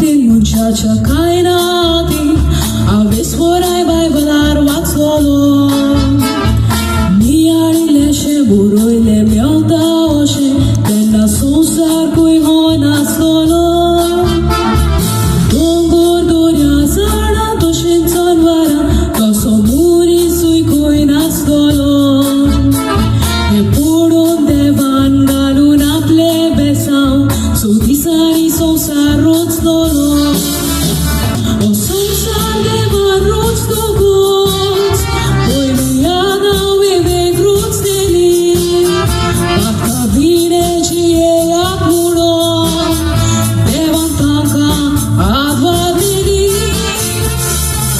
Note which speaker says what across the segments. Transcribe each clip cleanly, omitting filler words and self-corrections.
Speaker 1: din muchacha kainati aves forai bai badar watsolo niari leshe buroile myauta oshe tena sonsar koi hona solo dongur durya zara toshin sanvara kaso muri sui koi nasdolo e pudon devan galun aple besau Sudisari sonsar rots dolor O sonsar devan rots do gots Oi liada uivet rots deli Patka vine cie apuro Devan tanka advar deli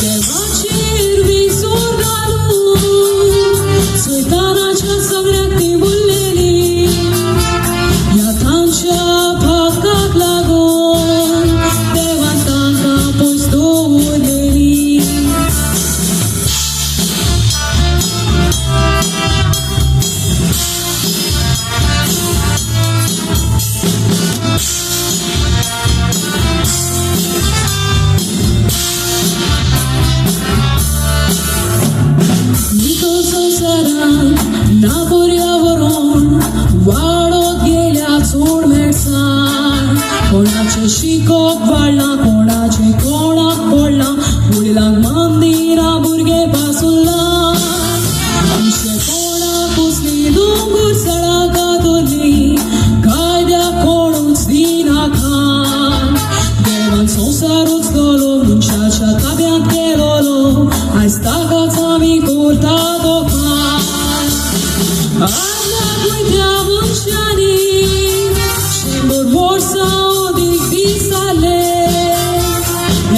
Speaker 1: Devan cirvi sorgalu Suitana cia sagrekti bulleli Ya tancha Na पर्यावरण वाढत गेल्या चोड मेळसाण कोणाचे शिकोप वाडला कोणाचे कोणाक पडला वडिलांक मंदिरा भुरगे पासुल्ला इशे कोणाक कसली दोंगूर सडका दोरली कायद्याक कोणूच दिना खाण देवान संवसारूच दोलो मनशाच्या ताब्यांत गेलोलो आयज ताकाच आमी करता दोखान Alla guidiamo un ciani, sembor borsa o di visale,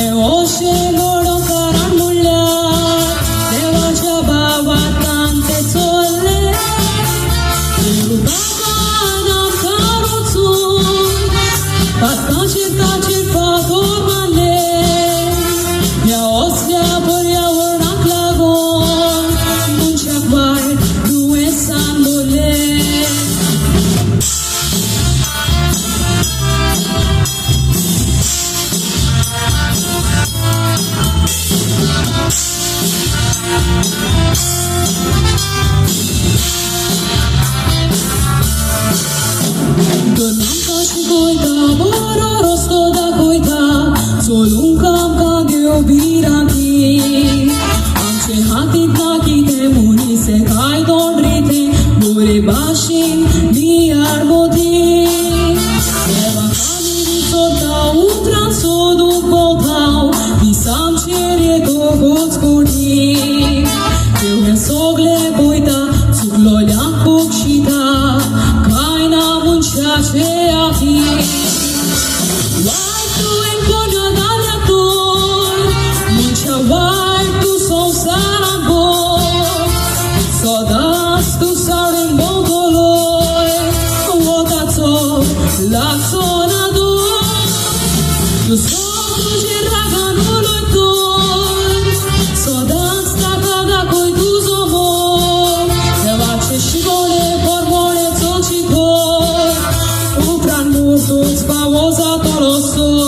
Speaker 1: e osce loro caran mullar, deva chabava tante zolle, e rubava nam carozun, patta cercato male, mia ostia poria vornak lagon, un chakvar, Donam kashi goita, boro rosto da goita, solun kam kagyo birangi. Amche hatit nakite muni se kai dondrite, bore bashin niar moti. Eva kamiri sota utran sodu botau, visam chere to gotskoti. Teuhe sogle goita, suglo lyak pokshita, kaina munchache ati. Vai tu encontro dall'attor, muncha vai tu sonsara bo, sodas tu saren bon dolor, wotazzo la sonado, tu sono gerragano loitor, sodas takada koi tu zomo, devace shigole pormone zolcitor, upran murtuț famosa toloso.